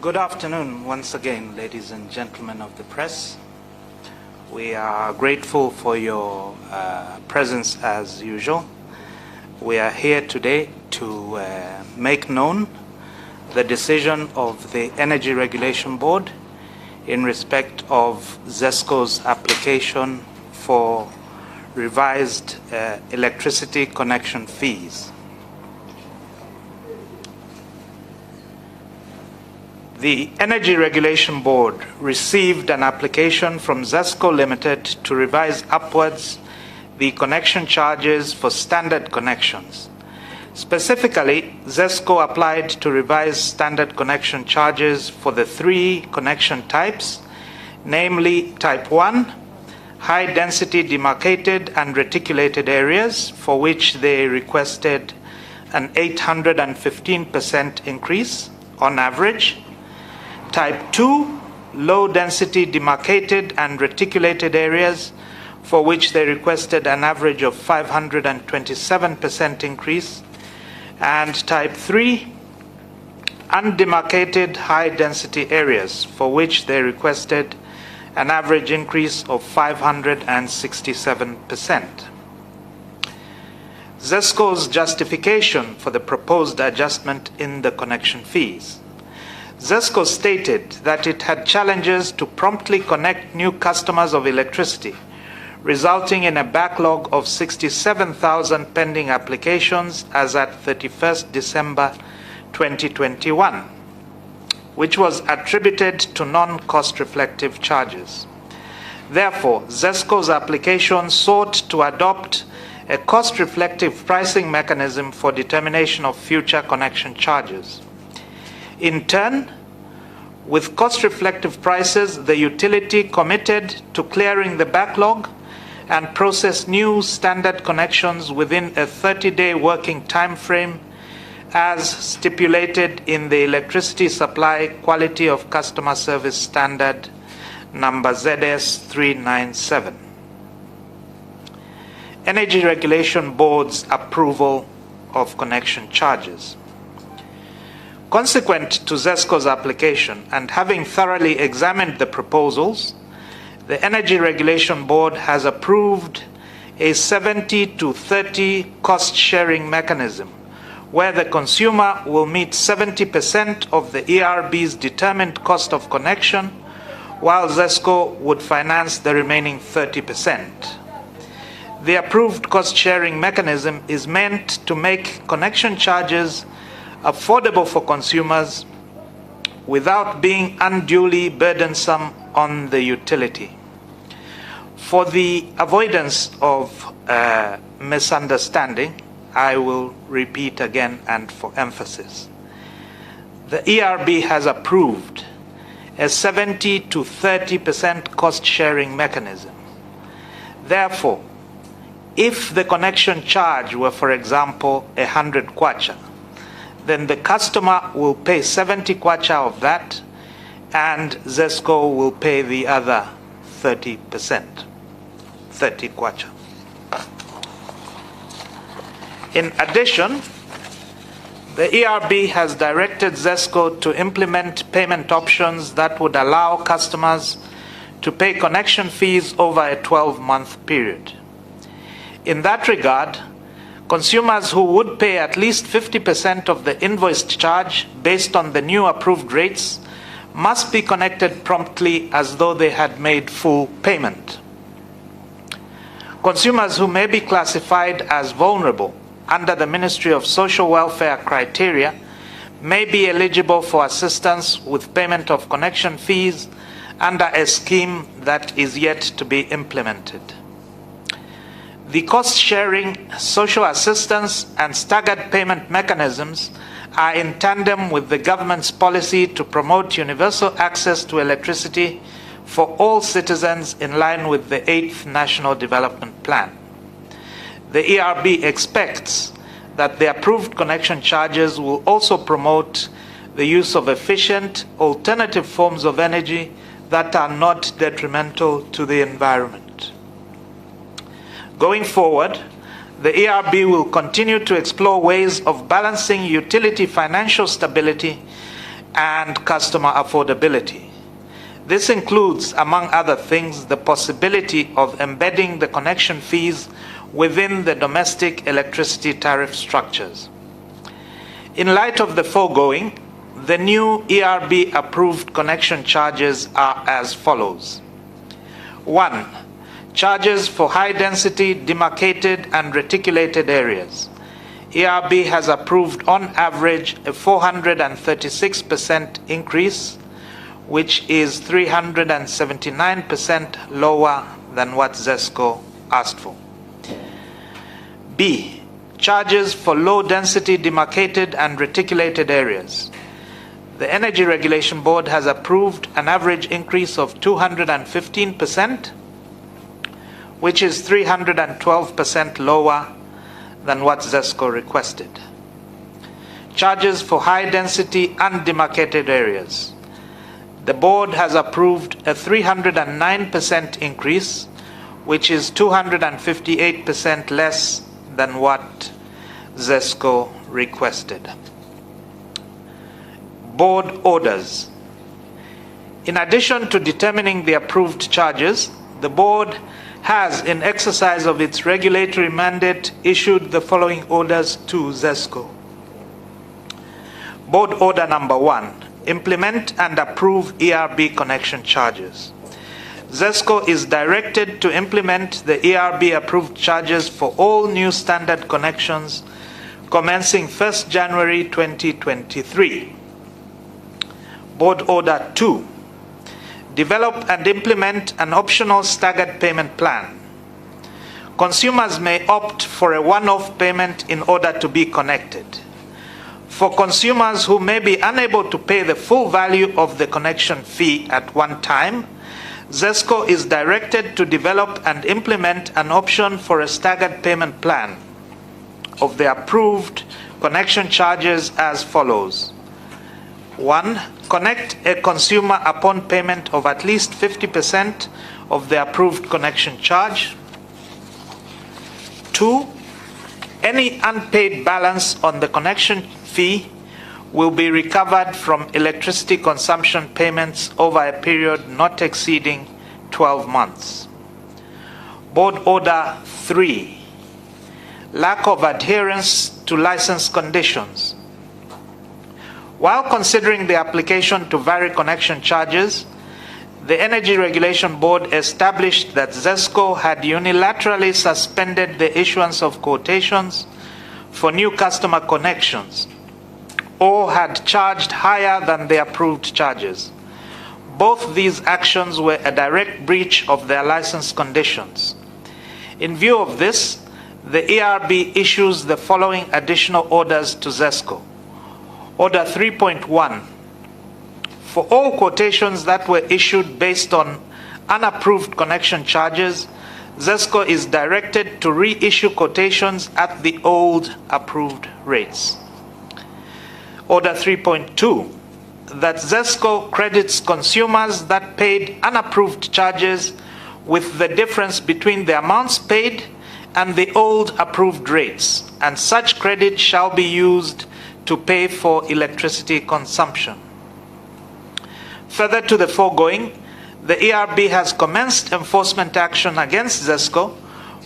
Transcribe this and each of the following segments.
Good afternoon once again, ladies and gentlemen of the press. We are grateful for your presence as usual. We are here today to make known the decision of the Energy Regulation Board in respect of ZESCO's application for revised electricity connection fees. The Energy Regulation Board received an application from ZESCO Limited to revise upwards the connection charges for standard connections. Specifically, ZESCO applied to revise standard connection charges for the three connection types, namely Type 1, high-density demarcated and reticulated areas, for which they requested an 815% increase on average. Type 2, low-density demarcated and reticulated areas, for which they requested an average of 527% increase. And Type 3, undemarcated high-density areas, for which they requested an average increase of 567%. ZESCO's justification for the proposed adjustment in the connection fees. ZESCO stated that it had challenges to promptly connect new customers of electricity, resulting in a backlog of 67,000 pending applications as at 31st December 2021, which was attributed to non-cost reflective charges. Therefore, ZESCO's application sought to adopt a cost-reflective pricing mechanism for determination of future connection charges. In turn, with cost-reflective prices, the utility committed to clearing the backlog and process new standard connections within a 30-day working time frame as stipulated in the Electricity Supply Quality of Customer Service Standard number ZS 397. Energy Regulation Board's approval of connection charges. Consequent to ZESCO's application and having thoroughly examined the proposals, the Energy Regulation Board has approved a 70-30 cost-sharing mechanism where the consumer will meet 70% of the ERB's determined cost of connection, while ZESCO would finance the remaining 30%. The approved cost-sharing mechanism is meant to make connection charges affordable for consumers without being unduly burdensome on the utility. For the avoidance of misunderstanding, I will repeat again and for emphasis. The ERB has approved a 70-30% cost-sharing mechanism. Therefore, if the connection charge were, for example, 100 kwacha, then the customer will pay 70 kwacha of that, and ZESCO will pay the other 30%, 30 kwacha. In addition, the ERB has directed ZESCO to implement payment options that would allow customers to pay connection fees over a 12-month period. In that regard, consumers who would pay at least 50% of the invoiced charge based on the new approved rates must be connected promptly as though they had made full payment. Consumers who may be classified as vulnerable under the Ministry of Social Welfare criteria may be eligible for assistance with payment of connection fees under a scheme that is yet to be implemented. The cost-sharing, social assistance, and staggered payment mechanisms are in tandem with the government's policy to promote universal access to electricity for all citizens in line with the 8th National Development Plan. The ERB expects that the approved connection charges will also promote the use of efficient, alternative forms of energy that are not detrimental to the environment. Going forward, the ERB will continue to explore ways of balancing utility financial stability and customer affordability. This includes, among other things, the possibility of embedding the connection fees within the domestic electricity tariff structures. In light of the foregoing, the new ERB-approved connection charges are as follows. 1. Charges for high-density, demarcated and reticulated areas. ERB has approved on average a 436% increase, which is 379% lower than what ZESCO asked for. B. Charges for low-density, demarcated and reticulated areas. The Energy Regulation Board has approved an average increase of 215%, which is 312% lower than what ZESCO requested. Charges for high-density undemarcated areas. The board has approved a 309% increase, which is 258% less than what ZESCO requested. Board orders. In addition to determining the approved charges, the board has, in exercise of its regulatory mandate, issued the following orders to ZESCO. Board order number 1. Implement and approve ERB connection charges. ZESCO is directed to implement the ERB-approved charges for all new standard connections commencing 1st January 2023. Board Order 2. Develop and implement an optional staggered payment plan. Consumers may opt for a one-off payment in order to be connected. For consumers who may be unable to pay the full value of the connection fee at one time, ZESCO is directed to develop and implement an option for a staggered payment plan of the approved connection charges as follows. 1. Connect a consumer upon payment of at least 50% of the approved connection charge. 2. Any unpaid balance on the connection fee will be recovered from electricity consumption payments over a period not exceeding 12 months. Board Order 3. Lack of adherence to license conditions. While considering the application to vary connection charges, the Energy Regulation Board established that ZESCO had unilaterally suspended the issuance of quotations for new customer connections, or had charged higher than the approved charges. Both these actions were a direct breach of their license conditions. In view of this, the ERB issues the following additional orders to ZESCO. Order 3.1. For all quotations that were issued based on unapproved connection charges, ZESCO is directed to reissue quotations at the old approved rates. Order 3.2. That ZESCO credits consumers that paid unapproved charges with the difference between the amounts paid and the old approved rates, and such credit shall be used to pay for electricity consumption. Further to the foregoing, the ERB has commenced enforcement action against ZESCO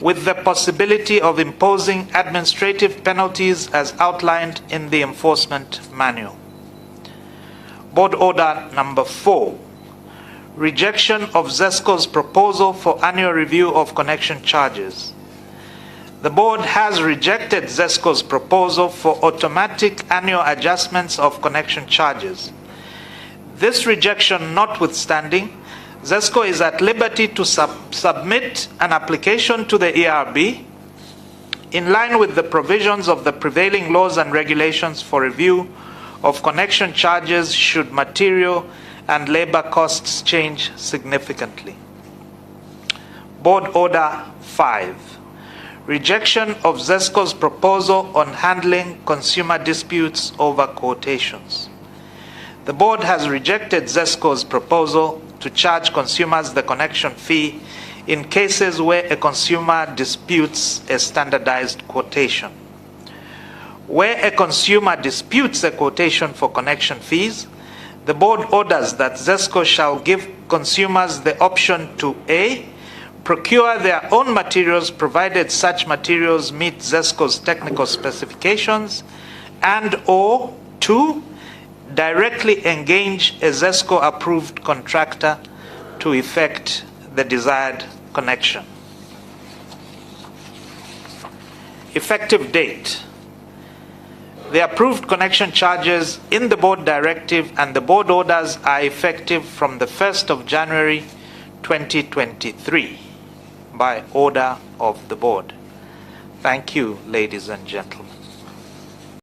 with the possibility of imposing administrative penalties as outlined in the enforcement manual. Board Order number 4. Rejection of ZESCO's proposal for annual review of connection charges. The board has rejected ZESCO's proposal for automatic annual adjustments of connection charges. This rejection notwithstanding, ZESCO is at liberty to submit an application to the ERB in line with the provisions of the prevailing laws and regulations for review of connection charges should material and labor costs change significantly. Board Order 5. Rejection of ZESCO's proposal on handling consumer disputes over quotations. The board has rejected ZESCO's proposal to charge consumers the connection fee in cases where a consumer disputes a standardized quotation. Where a consumer disputes a quotation for connection fees, the board orders that ZESCO shall give consumers the option to A, procure their own materials provided such materials meet ZESCO's technical specifications, and or 2, directly engage a ZESCO-approved contractor to effect the desired connection. Effective date. The approved connection charges in the board directive and the board orders are effective from the 1st of January 2023 by order of the board. Thank you, ladies and gentlemen.